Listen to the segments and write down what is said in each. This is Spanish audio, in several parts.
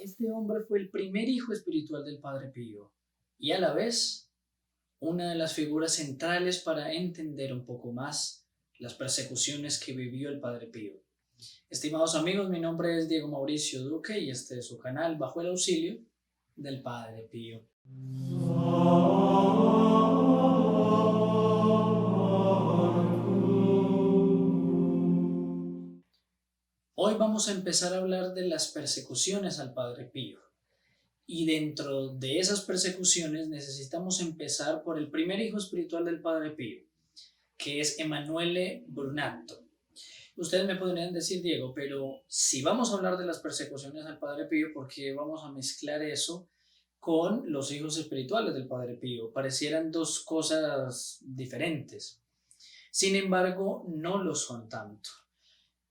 Este hombre fue el primer hijo espiritual del Padre Pío y a la vez una de las figuras centrales para entender un poco más las persecuciones que vivió el Padre Pío. Estimados amigos, mi nombre es Diego Mauricio Duque y este es su canal Bajo el Auxilio del Padre Pío. Hoy vamos a empezar a hablar de las persecuciones al Padre Pío. Y dentro de esas persecuciones necesitamos empezar por el primer hijo espiritual del Padre Pío, que es Emanuele Brunatto. Ustedes me podrían decir, Diego, pero si vamos a hablar de las persecuciones al Padre Pío, ¿por qué vamos a mezclar eso con los hijos espirituales del Padre Pío? Parecieran dos cosas diferentes. Sin embargo, no lo son tanto.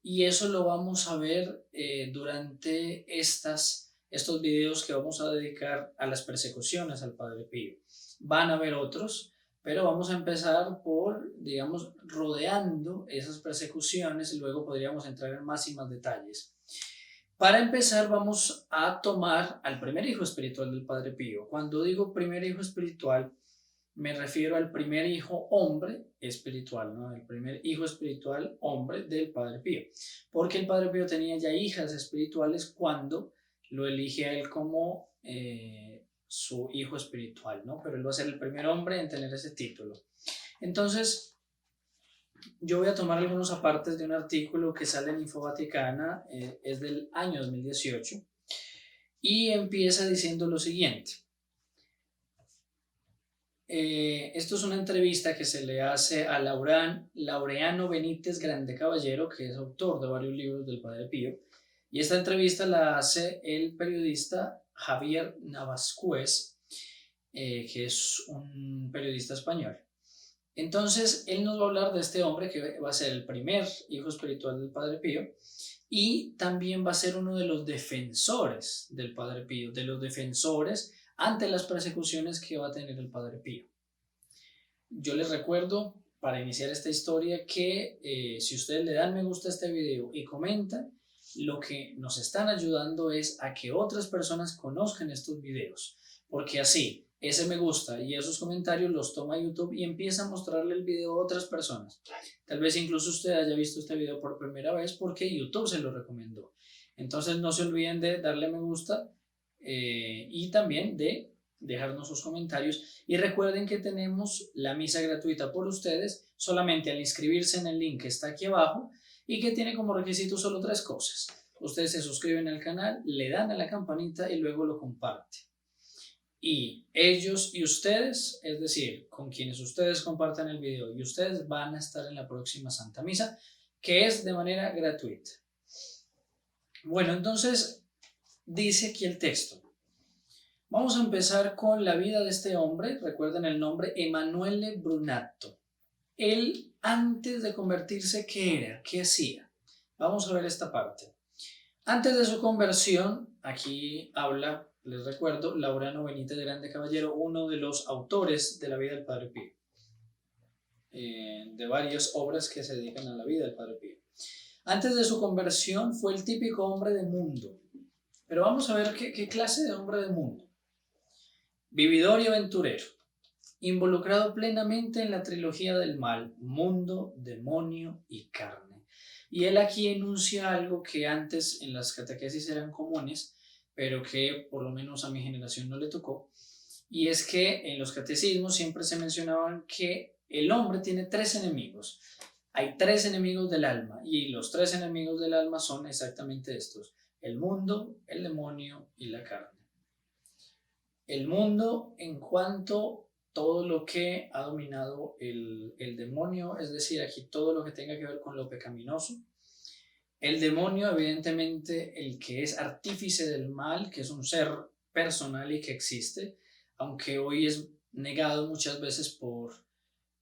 Y eso lo vamos a ver durante estos videos que vamos a dedicar a las persecuciones al Padre Pío. Van a haber otros, pero vamos a empezar por, digamos, rodeando esas persecuciones y luego podríamos entrar en más y más detalles. Para empezar, vamos a tomar al primer hijo espiritual del Padre Pío. Cuando digo primer hijo espiritual, me refiero al primer hijo hombre espiritual, ¿no? El primer hijo espiritual hombre del Padre Pío. Porque el Padre Pío tenía ya hijas espirituales cuando lo elige a él como su hijo espiritual, ¿no? Pero él va a ser el primer hombre en tener ese título. Entonces, yo voy a tomar algunos apartes de un artículo que sale en Info Vaticana, es del año 2018, y empieza diciendo lo siguiente. Esto es una entrevista que se le hace a Laureano Benítez Grande Caballero, que es autor de varios libros del Padre Pío, y esta entrevista la hace el periodista Javier Navascués, que es un periodista español. Entonces, él nos va a hablar de este hombre que va a ser el primer hijo espiritual del Padre Pío y también va a ser uno de los defensores del Padre Pío, de los defensores ante las persecuciones que va a tener el Padre Pío. Yo les recuerdo, para iniciar esta historia, que si ustedes le dan me gusta a este video y comentan, lo que nos están ayudando es a que otras personas conozcan estos videos, porque así, ese me gusta y esos comentarios los toma YouTube y empieza a mostrarle el video a otras personas. Tal vez incluso usted haya visto este video por primera vez porque YouTube se lo recomendó. Entonces no se olviden de darle me gusta y también de dejarnos sus comentarios y recuerden que tenemos la misa gratuita por ustedes solamente al inscribirse en el link que está aquí abajo y que tiene como requisito solo 3 cosas. Ustedes se suscriben al canal, le dan a la campanita y luego lo comparten. Y ellos y ustedes, es decir, con quienes ustedes compartan el video y ustedes van a estar en la próxima Santa Misa, que es de manera gratuita. Bueno, entonces dice aquí el texto. Vamos a empezar con la vida de este hombre. Recuerden el nombre, Emanuele Brunatto. Él, antes de convertirse, ¿qué era? ¿Qué hacía? Vamos a ver esta parte. Antes de su conversión, aquí habla, les recuerdo, Laureano Benítez Grande Caballero, uno de los autores de la vida del Padre Pío, de varias obras que se dedican a la vida del Padre Pío. Antes de su conversión fue el típico hombre de mundo. Pero vamos a ver qué clase de hombre de mundo. Vividor y aventurero, involucrado plenamente en la trilogía del mal, mundo, demonio y carne. Y él aquí enuncia algo que antes en las catequesis eran comunes, pero que por lo menos a mi generación no le tocó, y es que en los catecismos siempre se mencionaban que el hombre tiene 3 enemigos. Hay 3 enemigos del alma, y los 3 enemigos del alma son exactamente estos: el mundo, el demonio y la carne. El mundo en cuanto todo lo que ha dominado el demonio, es decir, aquí todo lo que tenga que ver con lo pecaminoso. El demonio, evidentemente, el que es artífice del mal, que es un ser personal y que existe, aunque hoy es negado muchas veces por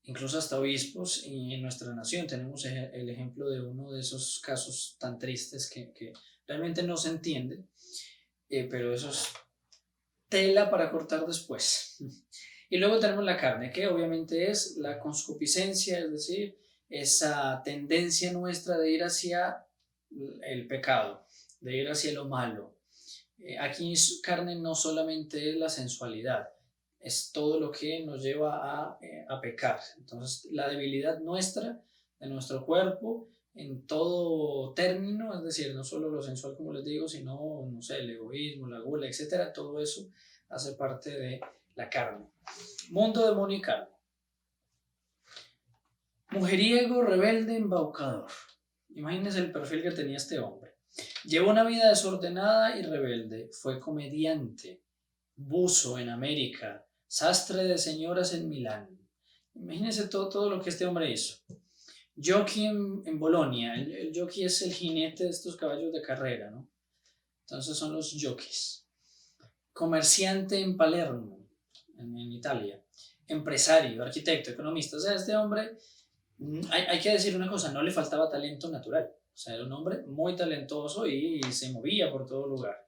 incluso hasta obispos, y en nuestra nación tenemos el ejemplo de uno de esos casos tan tristes que realmente no se entiende, pero eso es tela para cortar después. Y luego tenemos la carne, que obviamente es la concupiscencia, es decir, esa tendencia nuestra de ir hacia el pecado, de ir hacia lo malo. Aquí carne no solamente es la sensualidad, es todo lo que nos lleva a pecar. Entonces, la debilidad nuestra, de nuestro cuerpo, en todo término, es decir, no solo lo sensual, como les digo, sino, no sé, el egoísmo, la gula, etcétera, todo eso hace parte de la carne. Mundo, demonio y carne. Mujeriego, rebelde, embaucador. Imagínense el perfil que tenía este hombre. Llevó una vida desordenada y rebelde. Fue comediante, buzo en América, sastre de señoras en Milán. Imagínense todo lo que este hombre hizo. Jockey en Bolonia. El jockey es el jinete de estos caballos de carrera, ¿no? Entonces son los jockeys. Comerciante en Palermo, en Italia. Empresario, arquitecto, economista. O sea, este hombre, hay que decir una cosa, no le faltaba talento natural. O sea, era un hombre muy talentoso y se movía por todo lugar.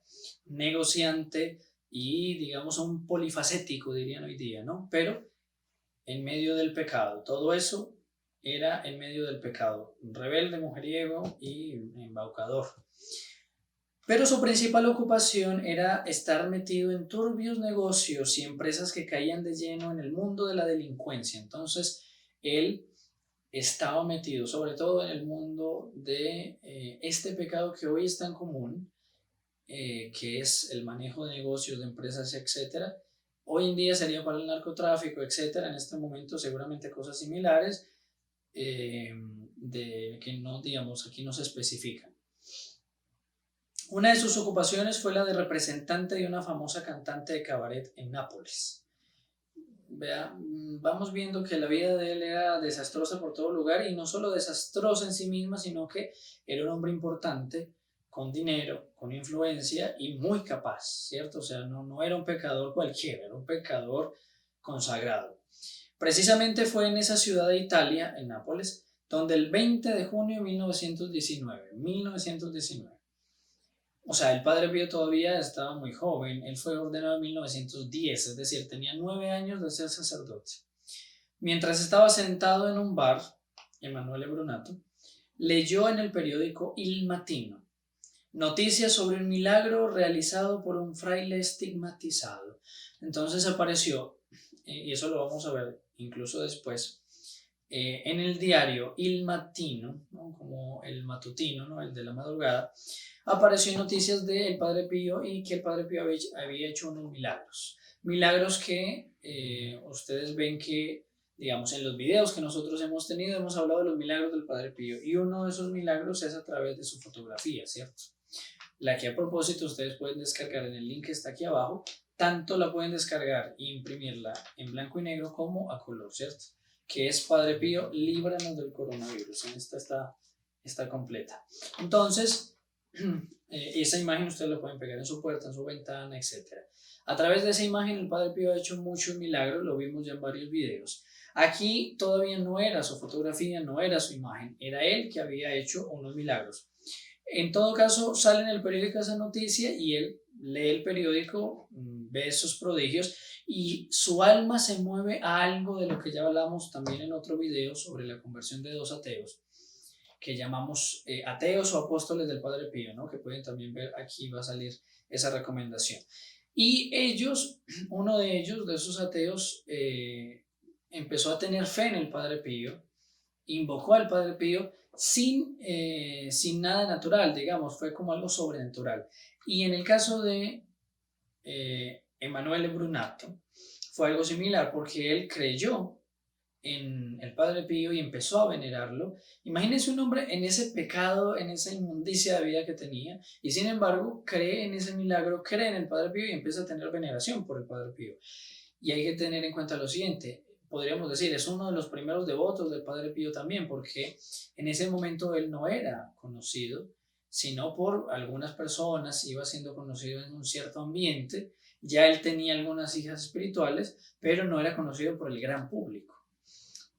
Negociante y, digamos, un polifacético, dirían hoy día, ¿no? Pero en medio del pecado. Todo eso era en medio del pecado. Rebelde, mujeriego y embaucador. Pero su principal ocupación era estar metido en turbios negocios y empresas que caían de lleno en el mundo de la delincuencia. Entonces, él estaba metido sobre todo en el mundo de este pecado que hoy es tan común, que es el manejo de negocios, de empresas, etcétera. Hoy en día sería para el narcotráfico, etcétera. En este momento seguramente cosas similares, de que no, digamos, aquí no se especifican. Una de sus ocupaciones fue la de representante de una famosa cantante de cabaret en Nápoles. Vea, vamos viendo que la vida de él era desastrosa por todo lugar, y no solo desastrosa en sí misma, sino que era un hombre importante, con dinero, con influencia y muy capaz, ¿cierto? O sea, no era un pecador cualquiera, era un pecador consagrado. Precisamente fue en esa ciudad de Italia, en Nápoles, donde el 20 de junio de 1919, o sea, el padre Pío todavía estaba muy joven, él fue ordenado en 1910, es decir, tenía 9 años de ser sacerdote. Mientras estaba sentado en un bar, Emanuele Brunato leyó en el periódico Il Mattino noticias sobre un milagro realizado por un fraile estigmatizado. Entonces apareció, y eso lo vamos a ver incluso después, en el diario Il Mattino, ¿no? Como el matutino, ¿no? El de la madrugada, apareció noticias del Padre Pío y que el Padre Pío había hecho unos milagros. Milagros que ustedes ven que, digamos, en los videos que nosotros hemos tenido, hemos hablado de los milagros del Padre Pío, y uno de esos milagros es a través de su fotografía, ¿cierto? La que a propósito ustedes pueden descargar en el link que está aquí abajo. Tanto la pueden descargar e imprimirla en blanco y negro como a color, ¿cierto? Que es Padre Pío, líbranos del coronavirus. En esta está completa. Entonces, esa imagen ustedes la pueden pegar en su puerta, en su ventana, etc. A través de esa imagen el Padre Pío ha hecho muchos milagros, lo vimos ya en varios videos. Aquí todavía no era su fotografía, no era su imagen, era él que había hecho unos milagros. En todo caso, sale en el periódico esa noticia y él lee el periódico, ve esos prodigios y su alma se mueve a algo de lo que ya hablamos también en otro video sobre la conversión de dos ateos, que llamamos ateos o apóstoles del Padre Pío, ¿no? Que pueden también ver, aquí va a salir esa recomendación. Y ellos, uno de ellos, de esos ateos, empezó a tener fe en el Padre Pío, invocó al Padre Pío sin nada natural, digamos, fue como algo sobrenatural. Y en el caso de Emanuele Brunato, fue algo similar, porque él creyó en el Padre Pío y empezó a venerarlo. Imagínense un hombre en ese pecado, en esa inmundicia de vida que tenía, y sin embargo cree en ese milagro, cree en el Padre Pío y empieza a tener veneración por el Padre Pío. Y hay que tener en cuenta lo siguiente, podríamos decir, es uno de los primeros devotos del Padre Pío también, porque en ese momento él no era conocido, sino por algunas personas, iba siendo conocido en un cierto ambiente, ya él tenía algunas hijas espirituales, pero no era conocido por el gran público.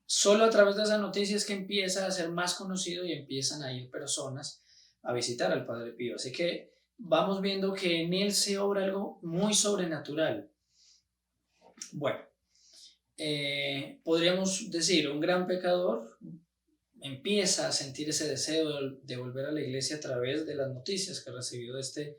Solo a través de esa noticia es que empieza a ser más conocido y empiezan a ir personas a visitar al Padre Pío. Así que vamos viendo que en él se obra algo muy sobrenatural. Bueno, podríamos decir, un gran pecador empieza a sentir ese deseo de volver a la iglesia a través de las noticias que recibió de este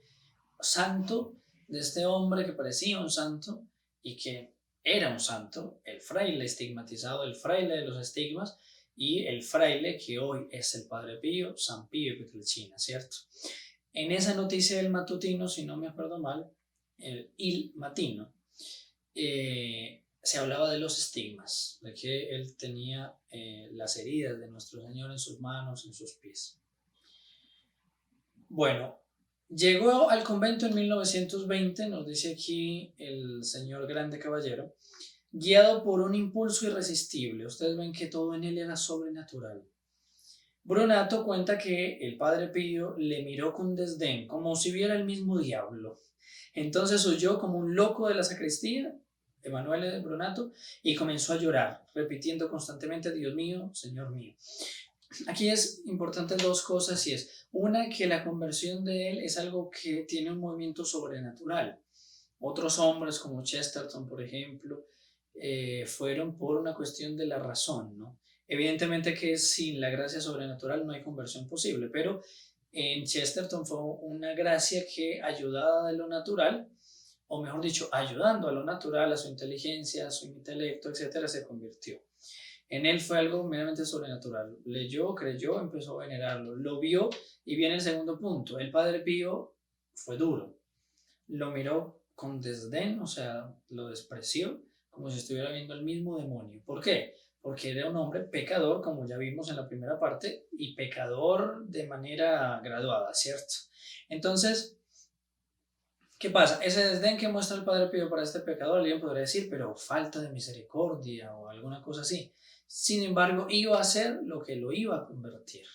santo de este hombre que parecía un santo y que era un santo, el fraile estigmatizado, el fraile de los estigmas y el fraile que hoy es el Padre Pío, San Pío Pietrelcina, ¿cierto? En esa noticia del matutino, si no me acuerdo mal, Il Matino, se hablaba de los estigmas, de que él tenía las heridas de nuestro Señor en sus manos, en sus pies. Bueno, llegó al convento en 1920, nos dice aquí el señor Grande Caballero, guiado por un impulso irresistible. Ustedes ven que todo en él era sobrenatural. Brunato cuenta que el Padre Pío le miró con desdén, como si viera el mismo diablo. Entonces huyó como un loco de la sacristía, Emanuele Brunato, y comenzó a llorar, repitiendo constantemente: Dios mío, Señor mío. Aquí es importante dos cosas, y es una, que la conversión de él es algo que tiene un movimiento sobrenatural. Otros hombres como Chesterton, por ejemplo, fueron por una cuestión de la razón, ¿no? Evidentemente que sin la gracia sobrenatural no hay conversión posible, pero en Chesterton fue una gracia que, ayudada de lo natural, o mejor dicho, ayudando a lo natural, a su inteligencia, a su intelecto, etcétera, se convirtió. En él fue algo meramente sobrenatural. Leyó, creyó, empezó a venerarlo, lo vio, y viene el segundo punto. El Padre Pío fue duro, lo miró con desdén, o sea, lo despreció, como si estuviera viendo el mismo demonio. ¿Por qué? Porque era un hombre pecador, como ya vimos en la primera parte, y pecador de manera graduada, ¿cierto? Entonces, ¿qué pasa? Ese desdén que muestra el Padre Pío para este pecador, alguien podría decir, pero falta de misericordia o alguna cosa así. Sin embargo, iba a hacer lo que lo iba a convertir.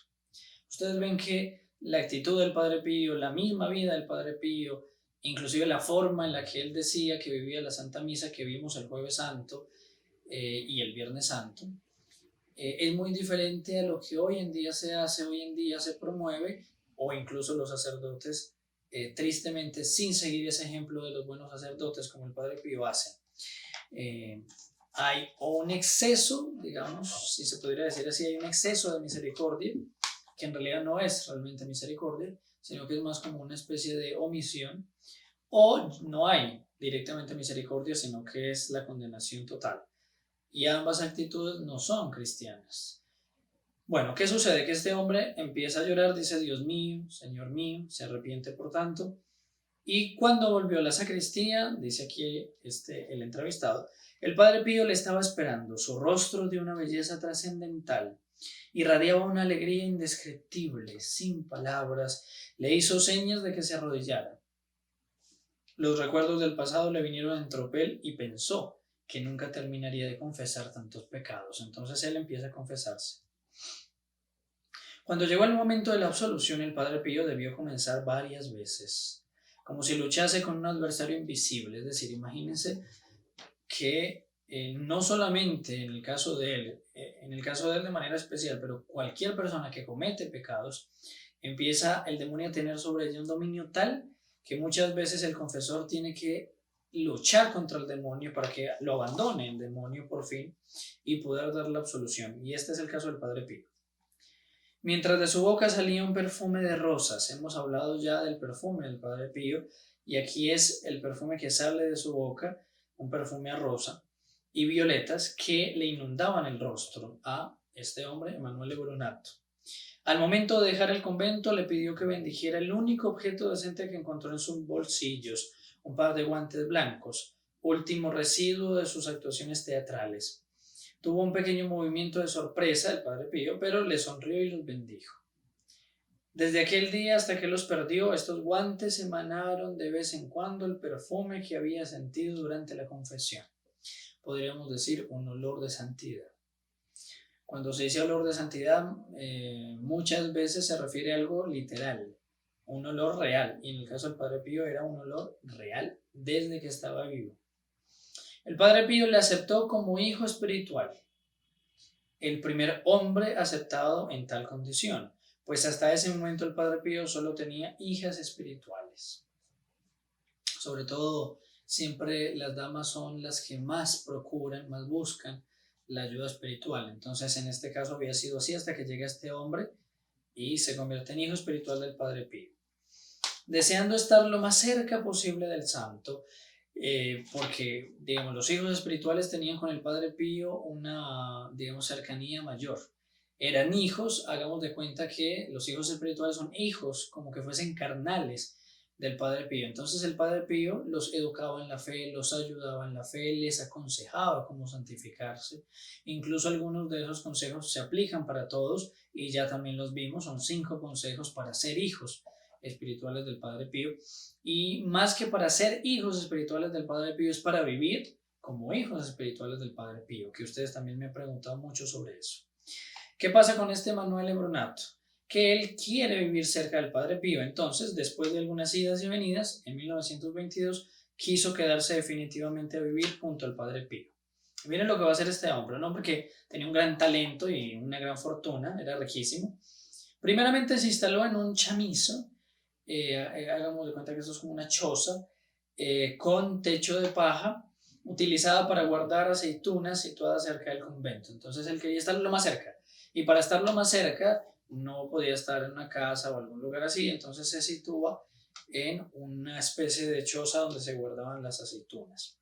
Ustedes ven que la actitud del Padre Pío, la misma vida del Padre Pío, inclusive la forma en la que él decía que vivía la Santa Misa que vimos el Jueves Santo y el Viernes Santo, es muy diferente a lo que hoy en día se hace, hoy en día se promueve, o incluso los sacerdotes, tristemente, sin seguir ese ejemplo de los buenos sacerdotes como el Padre Pío hacen. Hay un exceso, digamos, si se podría decir así, hay un exceso de misericordia, que en realidad no es realmente misericordia, sino que es más como una especie de omisión, o no hay directamente misericordia, sino que es la condenación total. Y ambas actitudes no son cristianas. Bueno, ¿qué sucede? Que este hombre empieza a llorar, dice: Dios mío, Señor mío, se arrepiente por tanto. Y cuando volvió a la sacristía, dice aquí el entrevistado, el Padre Pío le estaba esperando. Su rostro, de una belleza trascendental, irradiaba una alegría indescriptible. Sin palabras, le hizo señas de que se arrodillara. Los recuerdos del pasado le vinieron en tropel y pensó que nunca terminaría de confesar tantos pecados. Entonces él empieza a confesarse. Cuando llegó el momento de la absolución, el Padre Pío debió comenzar varias veces, como si luchase con un adversario invisible. Es decir, imagínense que no solamente en el caso de él, de manera especial, pero cualquier persona que comete pecados, empieza el demonio a tener sobre ella un dominio tal que muchas veces el confesor tiene que luchar contra el demonio para que lo abandone el demonio por fin y poder dar la absolución. Y este es el caso del Padre Pío. Mientras de su boca salía un perfume de rosas. Hemos hablado ya del perfume del Padre Pío, y aquí es el perfume que sale de su boca, un perfume a rosa y violetas que le inundaban el rostro a este hombre, Emanuele Brunato. Al momento de dejar el convento, le pidió que bendijera el único objeto decente que encontró en sus bolsillos, un par de guantes blancos, último residuo de sus actuaciones teatrales. Tuvo un pequeño movimiento de sorpresa el Padre Pío, pero le sonrió y los bendijo. Desde aquel día hasta que los perdió, estos guantes emanaron de vez en cuando el perfume que había sentido durante la confesión. Podríamos decir un olor de santidad. Cuando se dice olor de santidad, muchas veces se refiere a algo literal, un olor real, y en el caso del Padre Pío era un olor real desde que estaba vivo. El Padre Pío le aceptó como hijo espiritual, el primer hombre aceptado en tal condición, pues hasta ese momento el Padre Pío solo tenía hijas espirituales. Sobre todo, siempre las damas son las que más procuran, más buscan la ayuda espiritual. Entonces, en este caso había sido así hasta que llega este hombre y se convierte en hijo espiritual del Padre Pío. deseando estar lo más cerca posible del santo, porque, digamos, los hijos espirituales tenían con el Padre Pío una, digamos, cercanía mayor. Eran hijos, hagamos de cuenta que los hijos espirituales son hijos como que fuesen carnales del Padre Pío. Entonces el Padre Pío los educaba en la fe, los ayudaba en la fe, les aconsejaba cómo santificarse. Incluso algunos de esos consejos se aplican para todos y ya también los vimos, son 5 consejos para ser hijos espirituales del Padre Pío. Y más que para ser hijos espirituales del Padre Pío, es para vivir como hijos espirituales del Padre Pío, que ustedes también me han preguntado mucho sobre eso. ¿Qué pasa con este Emanuele Brunato? Que él quiere vivir cerca del Padre Pío. Entonces, después de algunas idas y venidas, en 1922 quiso quedarse definitivamente a vivir junto al Padre Pío. Miren lo que va a hacer este hombre, un hombre que tenía un gran talento y una gran fortuna, era riquísimo. Primeramente se instaló en un chamizo, hagamos de cuenta que esto es como una choza, con techo de paja, utilizada para guardar aceitunas situada cerca del convento. Entonces él quería estar lo más cerca. Y para estar lo más cerca, no podía estar en una casa o algún lugar así, entonces se sitúa en una especie de choza donde se guardaban las aceitunas.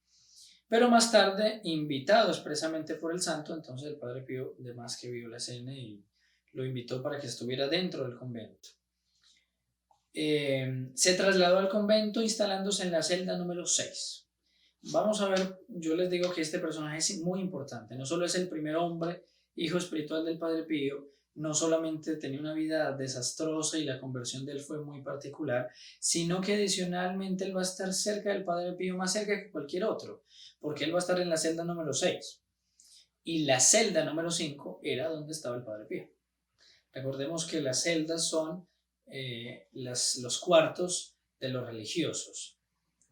Pero más tarde, invitado expresamente por el santo, entonces el Padre Pío de más que vio la escena y lo invitó para que estuviera dentro del convento. Se trasladó al convento instalándose en la celda número 6. Vamos a ver, yo les digo que este personaje es muy importante, no solo es el primer hombre, hijo espiritual del Padre Pío, no solamente tenía una vida desastrosa y la conversión de él fue muy particular, sino que adicionalmente él va a estar cerca del Padre Pío, más cerca que cualquier otro, porque él va a estar en la celda número 6 y la celda número 5 era donde estaba el Padre Pío. Recordemos que las celdas son los cuartos de los religiosos.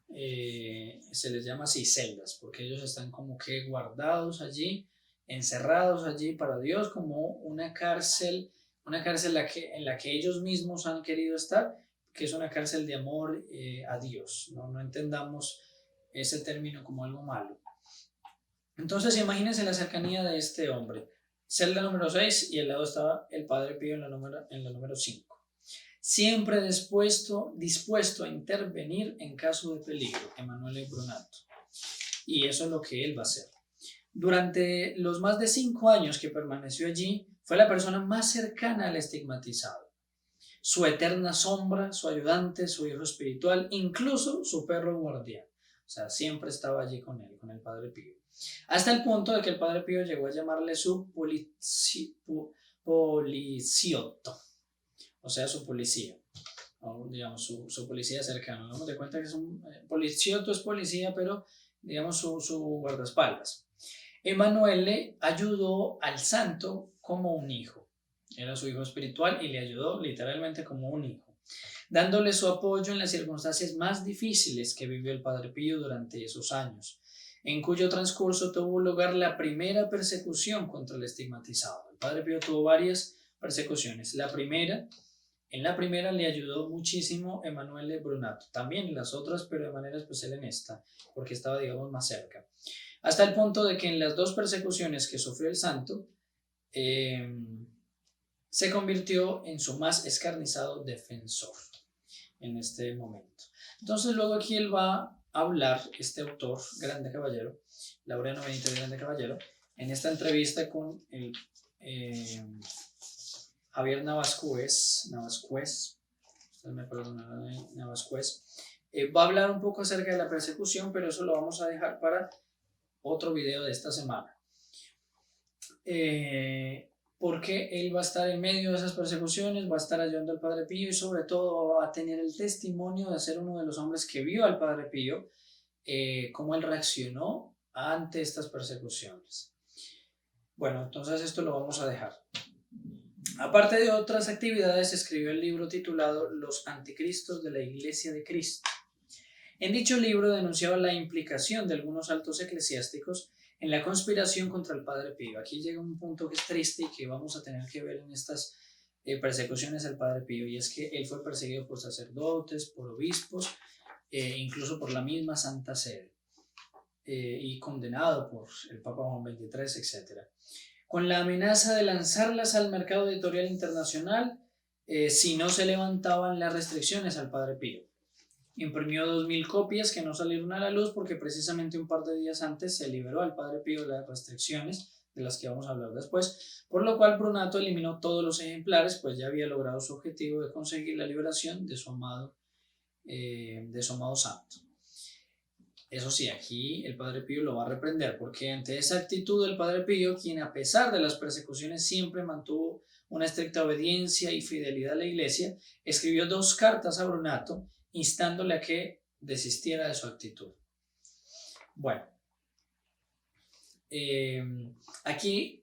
Se les llama así celdas, porque ellos están como que guardados allí, encerrados allí para Dios, como una cárcel en la que ellos mismos han querido estar, que es una cárcel de amor a Dios. No entendamos ese término como algo malo. Entonces imagínense la cercanía de este hombre. Celda número 6 y al lado estaba el Padre Pío en la número 5. Siempre dispuesto a intervenir en caso de peligro, Emanuele Brunato. Y eso es lo que él va a hacer. Durante los más de 5 años que permaneció allí, fue la persona más cercana al estigmatizado. Su eterna sombra, su ayudante, su hijo espiritual, incluso su perro guardián. O sea, siempre estaba allí con él, con el Padre Pío. Hasta el punto de que el Padre Pío llegó a llamarle su policiotto, o sea, su policía, o digamos su policía cercano. Damos de cuenta que es un policiotto, es policía, pero digamos su guardaespaldas. Emanuele ayudó al santo como un hijo. Era su hijo espiritual y le ayudó literalmente como un hijo, dándole su apoyo en las circunstancias más difíciles que vivió el Padre Pío durante esos años, en cuyo transcurso tuvo lugar la primera persecución contra el estigmatizado. El Padre Pío tuvo varias persecuciones. En la primera le ayudó muchísimo Emanuele Brunato, también en las otras, pero de manera especial en esta, porque estaba, digamos, más cerca. Hasta el punto de que en las 2 persecuciones que sufrió el santo, se convirtió en su más escarnizado defensor en este momento. Entonces luego aquí él va a hablar, este autor, Grande Caballero, Laureano Benítez Grande Caballero, en esta entrevista con el Javier Navascués, me perdonarán, Navascués, va a hablar un poco acerca de la persecución, pero eso lo vamos a dejar para otro video de esta semana. Porque él va a estar en medio de esas persecuciones, va a estar ayudando al Padre Pío y sobre todo va a tener el testimonio de ser uno de los hombres que vio al Padre Pío, cómo él reaccionó ante estas persecuciones. Bueno, entonces esto lo vamos a dejar. Aparte de otras actividades, escribió el libro titulado Los Anticristos de la Iglesia de Cristo. En dicho libro denunciaba la implicación de algunos altos eclesiásticos en la conspiración contra el Padre Pío. Aquí llega un punto que es triste y que vamos a tener que ver en estas persecuciones al Padre Pío, y es que él fue perseguido por sacerdotes, por obispos, incluso por la misma Santa Sede, y condenado por el Papa Juan XXIII, etc. Con la amenaza de lanzarlas al mercado editorial internacional, si no se levantaban las restricciones al Padre Pío. Imprimió 2000 copias que no salieron a la luz porque precisamente un par de días antes se liberó al Padre Pío de las restricciones de las que vamos a hablar después, por lo cual Brunato eliminó todos los ejemplares, pues ya había logrado su objetivo de conseguir la liberación de su amado santo. Eso sí, aquí el Padre Pío lo va a reprender, porque ante esa actitud del Padre Pío, quien a pesar de las persecuciones siempre mantuvo una estricta obediencia y fidelidad a la Iglesia, escribió 2 cartas a Brunato instándole a que desistiera de su actitud. Bueno, aquí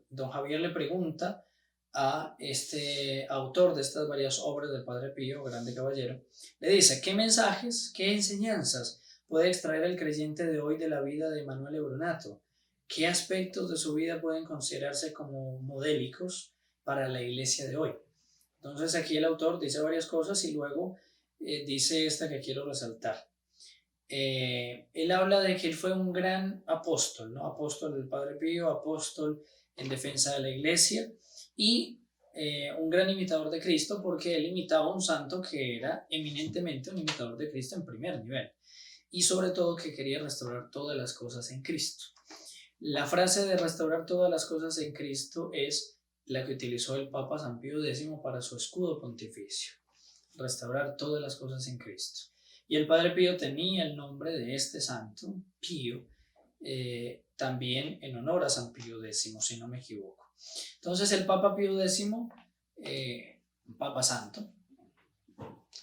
don Javier le pregunta a este autor de estas varias obras del Padre Pío, grande caballero, le dice: ¿qué mensajes, qué enseñanzas puede extraer el creyente de hoy de la vida de Emanuele Brunato? ¿Qué aspectos de su vida pueden considerarse como modélicos para la iglesia de hoy? Entonces aquí el autor dice varias cosas y luego dice esta que quiero resaltar. Él habla de que él fue un gran apóstol, ¿no? Apóstol del Padre Pío, apóstol en defensa de la iglesia y un gran imitador de Cristo, porque él imitaba a un santo que era eminentemente un imitador de Cristo en primer nivel y sobre todo que quería restaurar todas las cosas en Cristo. La frase de restaurar todas las cosas en Cristo es la que utilizó el Papa San Pío X para su escudo pontificio: restaurar todas las cosas en Cristo. Y el Padre Pío tenía el nombre de este santo, Pío, también en honor a San Pío X, si no me equivoco. Entonces el Papa Pío X, Papa Santo,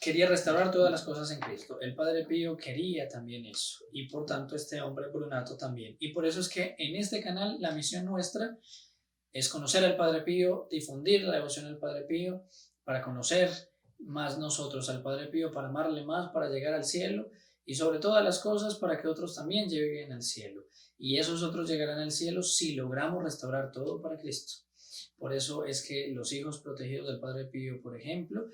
quería restaurar todas las cosas en Cristo. El Padre Pío quería también eso, y por tanto este hombre Brunato también. Y por eso es que en este canal la misión nuestra es conocer al Padre Pío, difundir la devoción al Padre Pío, para conocer más nosotros al Padre Pío, para amarle más, para llegar al cielo, y sobre todas las cosas para que otros también lleguen al cielo. Y esos otros llegarán al cielo si logramos restaurar todo para Cristo. Por eso es que los hijos protegidos del Padre Pío, por ejemplo,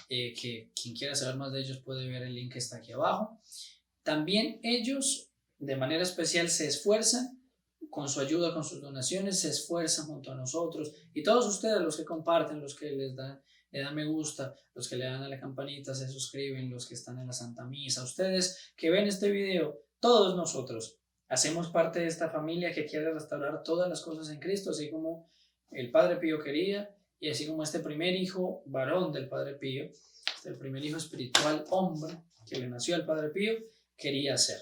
que quien quiera saber más de ellos puede ver el link que está aquí abajo, también ellos de manera especial se esfuerzan con su ayuda, con sus donaciones, se esfuerzan junto a nosotros, y todos ustedes, los que comparten, los que le dan me gusta, los que le dan a la campanita, se suscriben, los que están en la Santa Misa, ustedes que ven este video, todos nosotros hacemos parte de esta familia que quiere restaurar todas las cosas en Cristo, así como el Padre Pío quería, y así como este primer hijo varón del Padre Pío, el primer hijo espiritual hombre que le nació al Padre Pío, quería hacer.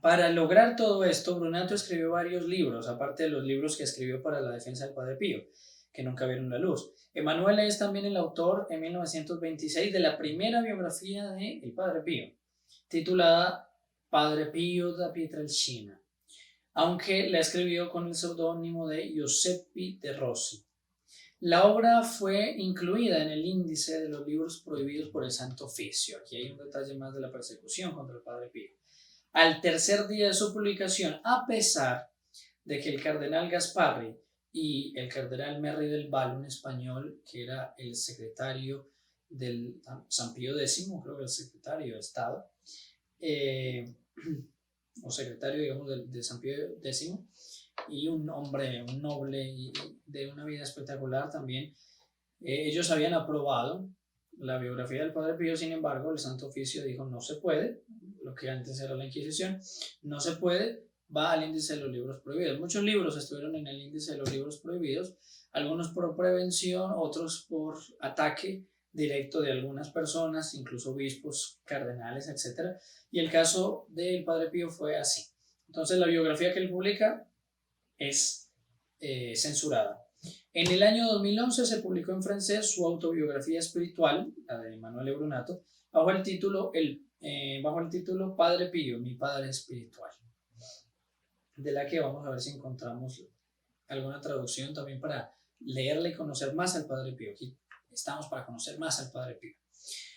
Para lograr todo esto, Brunato escribió varios libros, aparte de los libros que escribió para la defensa del Padre Pío, que nunca vieron la luz. Emanuele es también el autor en 1926 de la primera biografía del Padre Pío, titulada Padre Pío da Pietrelcina, aunque la escribió con el seudónimo de Giuseppe de Rossi. La obra fue incluida en el índice de los libros prohibidos por el Santo Oficio. Aquí hay un detalle más de la persecución contra el Padre Pío. Al tercer día de su publicación, a pesar de que el cardenal Gasparri y el cardenal Merry del Val, un español que era el secretario del San Pío X, creo que el secretario de Estado, o secretario, digamos, de San Pío X, y un hombre, un noble y de una vida espectacular también, ellos habían aprobado la biografía del Padre Pío. Sin embargo, el Santo Oficio dijo: no se puede, lo que antes era la Inquisición, no se puede, va al índice de los libros prohibidos. Muchos libros estuvieron en el índice de los libros prohibidos, algunos por prevención, otros por ataque directo de algunas personas, incluso obispos, cardenales, etc. Y el caso del Padre Pío fue así. Entonces la biografía que él publica es censurada. En el año 2011 se publicó en francés su autobiografía espiritual, la de Emanuele Brunato, bajo el título Padre Pío, mi padre espiritual, de la que vamos a ver si encontramos alguna traducción también para leerla y conocer más al Padre Pío. Aquí estamos para conocer más al Padre Pío.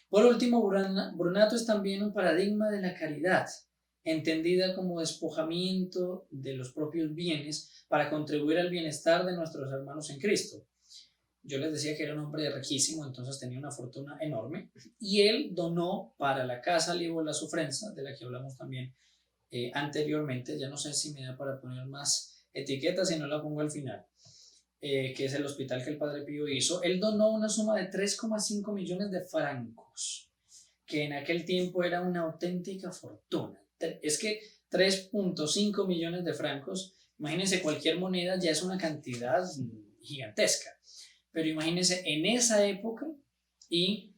Por último, Brunato es también un paradigma de la caridad, entendida como despojamiento de los propios bienes para contribuir al bienestar de nuestros hermanos en Cristo. Yo les decía que era un hombre riquísimo, entonces tenía una fortuna enorme, y él donó para la Casa Libo la Sufrenza, de la que hablamos también anteriormente. Ya no sé si me da para poner más etiquetas, si no la pongo al final. que es el hospital que el Padre Pío hizo, él donó una suma de 3,5 millones de francos, que en aquel tiempo era una auténtica fortuna. Es que 3,5 millones de francos, imagínense, cualquier moneda ya es una cantidad gigantesca, pero imagínense en esa época y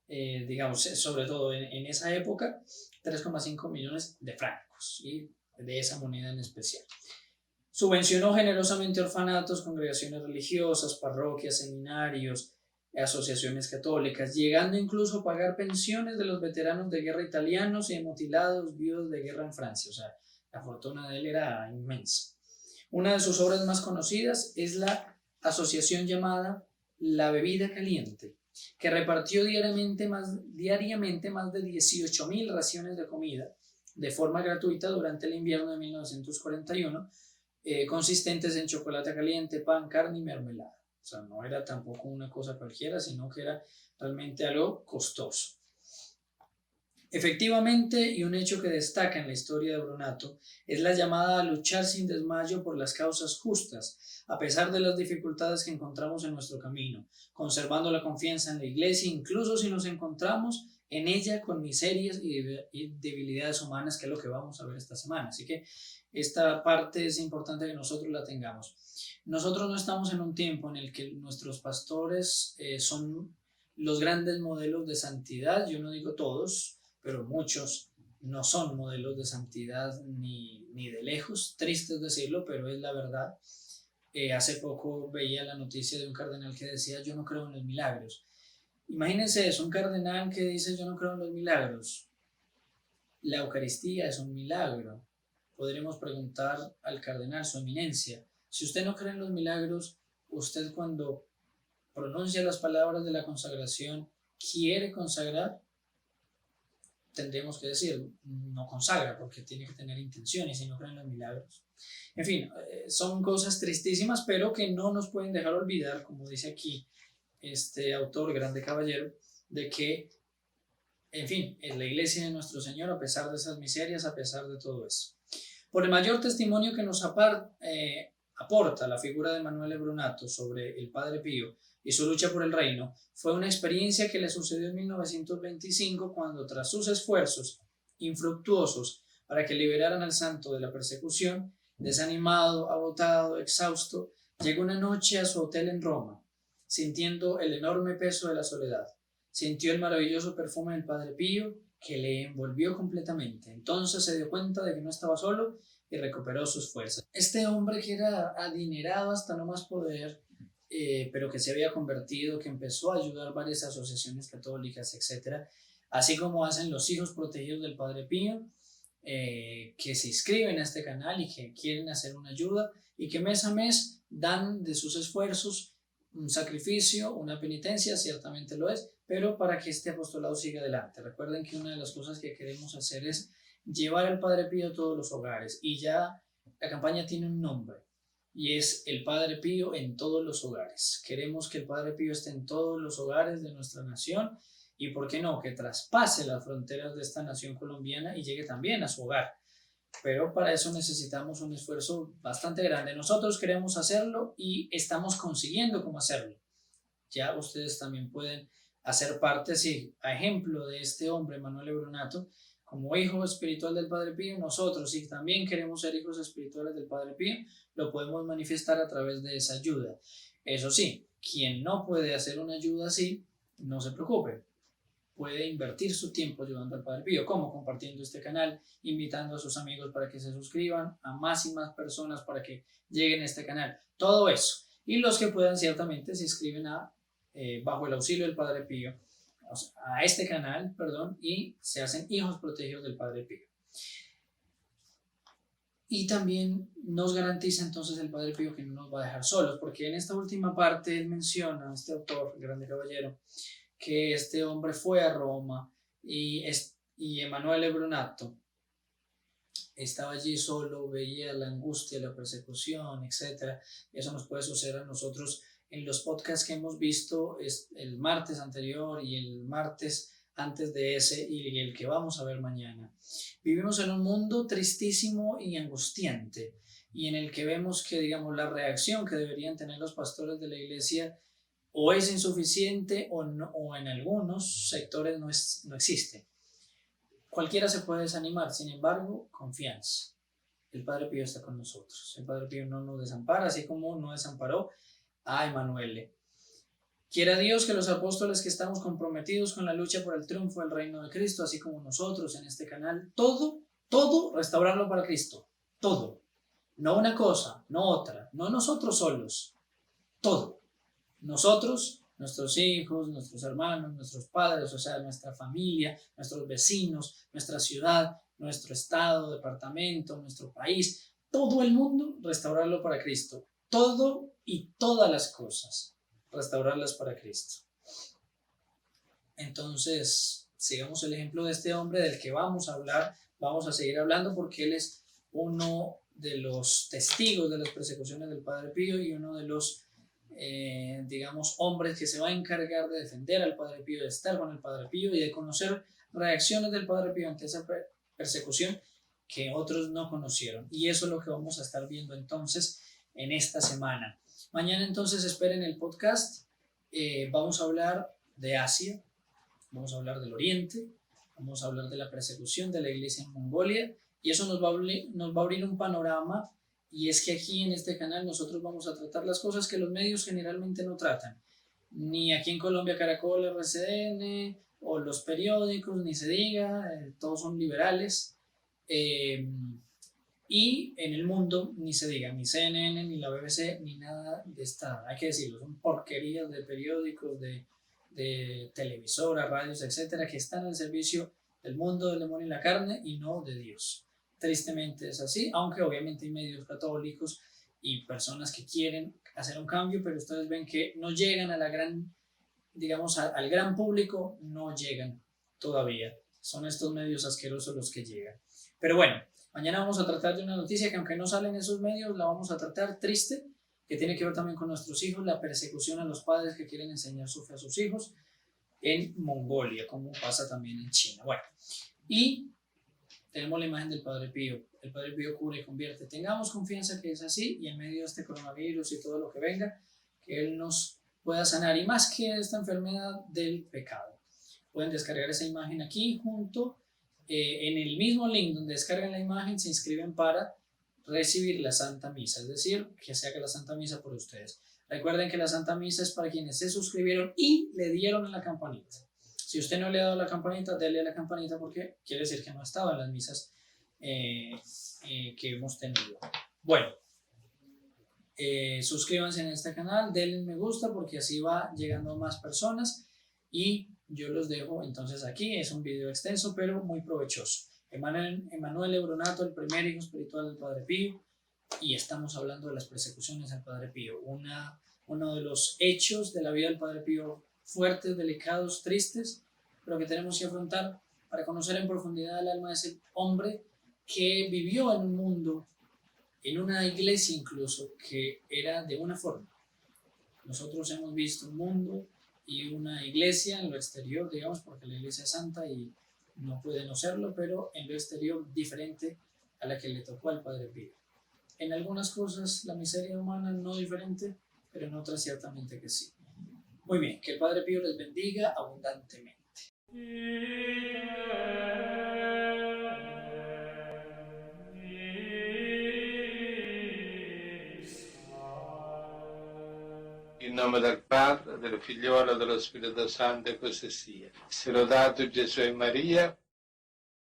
digamos, sobre todo en esa época, 3,5 millones de francos y de esa moneda en especial. Subvencionó generosamente orfanatos, congregaciones religiosas, parroquias, seminarios, asociaciones católicas, llegando incluso a pagar pensiones de los veteranos de guerra italianos y de mutilados viudos de guerra en Francia. O sea, la fortuna de él era inmensa. Una de sus obras más conocidas es la asociación llamada La Bebida Caliente, que repartió diariamente más de 18,000 raciones de comida de forma gratuita durante el invierno de 1941, consistentes en chocolate caliente, pan, carne y mermelada. O sea, no era tampoco una cosa cualquiera, sino que era realmente algo costoso. Efectivamente, y un hecho que destaca en la historia de Bronato, es la llamada a luchar sin desmayo por las causas justas, a pesar de las dificultades que encontramos en nuestro camino, conservando la confianza en la Iglesia, incluso si nos encontramos en ella con miserias y debilidades humanas, que es lo que vamos a ver esta semana. Así que esta parte es importante que nosotros la tengamos. Nosotros no estamos en un tiempo en el que nuestros pastores son los grandes modelos de santidad. Yo no digo todos, pero muchos no son modelos de santidad ni de lejos. Triste es decirlo, pero es la verdad. Hace poco veía la noticia de un cardenal que decía: yo no creo en los milagros. Imagínense eso, un cardenal que dice: yo no creo en los milagros. La Eucaristía es un milagro. Podremos preguntar al cardenal, su eminencia: si usted no cree en los milagros, usted cuando pronuncia las palabras de la consagración, ¿quiere consagrar? Tendríamos que decir, no consagra, porque tiene que tener intenciones y no cree en los milagros. En fin, son cosas tristísimas, pero que no nos pueden dejar olvidar, como dice aquí este autor, grande caballero, de que, en fin, en la iglesia de nuestro Señor, a pesar de esas miserias, a pesar de todo eso. Por el mayor testimonio que nos aporta la figura de Emanuele Bronato sobre el Padre Pío y su lucha por el reino, fue una experiencia que le sucedió en 1925, cuando, tras sus esfuerzos infructuosos para que liberaran al santo de la persecución, desanimado, agotado, exhausto, llegó una noche a su hotel en Roma, sintiendo el enorme peso de la soledad. Sintió el maravilloso perfume del Padre Pío, que le envolvió completamente. Entonces se dio cuenta de que no estaba solo y recuperó sus fuerzas. Este hombre, que era adinerado hasta no más poder, pero que se había convertido, que empezó a ayudar varias asociaciones católicas, etc., así como hacen los hijos protegidos del Padre Pío, que se inscriben a este canal y que quieren hacer una ayuda y que mes a mes dan de sus esfuerzos un sacrificio, una penitencia, ciertamente lo es, pero para que este apostolado siga adelante. Recuerden que una de las cosas que queremos hacer es llevar al Padre Pío a todos los hogares, y ya la campaña tiene un nombre, y es el Padre Pío en todos los hogares. Queremos que el Padre Pío esté en todos los hogares de nuestra nación, y por qué no, que traspase las fronteras de esta nación colombiana y llegue también a su hogar. Pero para eso necesitamos un esfuerzo bastante grande. Nosotros queremos hacerlo y estamos consiguiendo cómo hacerlo. Ya ustedes también pueden hacer parte, sí, a ejemplo de este hombre, Emanuele Bronato, como hijo espiritual del Padre Pío. Nosotros, si también queremos ser hijos espirituales del Padre Pío, lo podemos manifestar a través de esa ayuda. Eso sí, quien no puede hacer una ayuda así, no se preocupe. Puede invertir su tiempo ayudando al Padre Pío. ¿Cómo? Compartiendo este canal, invitando a sus amigos para que se suscriban, a más y más personas para que lleguen a este canal. Todo eso. Y los que puedan, ciertamente, se inscriben bajo el auxilio del Padre Pío, a este canal, perdón, y se hacen hijos protegidos del Padre Pío. Y también nos garantiza entonces el Padre Pío que no nos va a dejar solos, porque en esta última parte él menciona, este autor, grande caballero, que este hombre fue a Roma y Emanuele Bronato estaba allí solo, veía la angustia, la persecución, etc. Eso nos puede suceder a nosotros en los podcasts que hemos visto el martes anterior y el martes antes de ese y el que vamos a ver mañana. Vivimos en un mundo tristísimo y angustiante, y en el que vemos que, digamos, la reacción que deberían tener los pastores de la iglesia o es insuficiente o, no, o en algunos sectores no existe. Cualquiera se puede desanimar, sin embargo, confianza. El Padre Pío está con nosotros. El Padre Pío no nos desampara, así como no desamparó a Emanuele. Quiera Dios que los apóstoles que estamos comprometidos con la lucha por el triunfo del reino de Cristo, así como nosotros en este canal, todo restaurarlo para Cristo. Todo. No una cosa, no otra, no nosotros solos. Todo. Nosotros, nuestros hijos, nuestros hermanos, nuestros padres, o sea, nuestra familia, nuestros vecinos, nuestra ciudad, nuestro estado, departamento, nuestro país, todo el mundo, restaurarlo para Cristo. Todo y todas las cosas, restaurarlas para Cristo. Entonces, sigamos el ejemplo de este hombre del que vamos a hablar, vamos a seguir hablando porque él es uno de los testigos de las persecuciones del Padre Pío y uno de los digamos, hombres que se va a encargar de defender al Padre Pío, de estar con el Padre Pío y de conocer reacciones del Padre Pío ante esa persecución que otros no conocieron. Y eso es lo que vamos a estar viendo entonces en esta semana. Mañana entonces esperen el podcast. Vamos a hablar de Asia, vamos a hablar del Oriente, vamos a hablar de la persecución de la iglesia en Mongolia y eso nos va a abrir un panorama. Y es que aquí en este canal nosotros vamos a tratar las cosas que los medios generalmente no tratan. Ni aquí en Colombia Caracol, RCN o los periódicos, ni se diga, todos son liberales. Y en el mundo ni se diga, ni CNN, ni la BBC, ni nada de esta, hay que decirlo, son porquerías de periódicos, de televisoras, radios, etcétera, que están al servicio del mundo, del demonio y la carne y no de Dios. Tristemente es así, aunque obviamente hay medios católicos y personas que quieren hacer un cambio, pero ustedes ven que no llegan a la gran, digamos, al gran público, no llegan todavía. Son estos medios asquerosos los que llegan. Pero bueno, mañana vamos a tratar de una noticia que aunque no sale en esos medios, la vamos a tratar triste, que tiene que ver también con nuestros hijos, la persecución a los padres que quieren enseñar su fe a sus hijos en Mongolia, como pasa también en China. Bueno, y tenemos la imagen del Padre Pío. El Padre Pío cura y convierte. Tengamos confianza que es así y en medio de este coronavirus y todo lo que venga, que Él nos pueda sanar. Y más que esta enfermedad del pecado. Pueden descargar esa imagen aquí junto. En el mismo link donde descargan la imagen se inscriben para recibir la Santa Misa. Es decir, que se haga la Santa Misa por ustedes. Recuerden que la Santa Misa es para quienes se suscribieron y le dieron a la campanita. Si usted no le ha dado la campanita, déle a la campanita porque quiere decir que no estaba en las misas que hemos tenido. Bueno, suscríbanse en este canal, denle me gusta porque así va llegando a más personas y yo los dejo entonces aquí. Es un video extenso pero muy provechoso. Emanuele Brunato, el primer hijo espiritual del Padre Pío, y estamos hablando de las persecuciones al Padre Pío, uno de los hechos de la vida del Padre Pío fuertes, delicados, tristes, pero que tenemos que afrontar para conocer en profundidad el alma de ese hombre que vivió en un mundo, en una iglesia incluso, que era de una forma. Nosotros hemos visto un mundo y una iglesia en lo exterior, digamos, porque la iglesia es santa y no puede no serlo, pero en lo exterior diferente a la que le tocó al Padre Pío. En algunas cosas la miseria humana no diferente, pero en otras ciertamente que sí. Muy bien, que el Padre Pío les bendiga abundantemente. In nome del Padre, del Figliolo e dello Spirito Santo, e così sia. Sia lodato Gesù e Maria.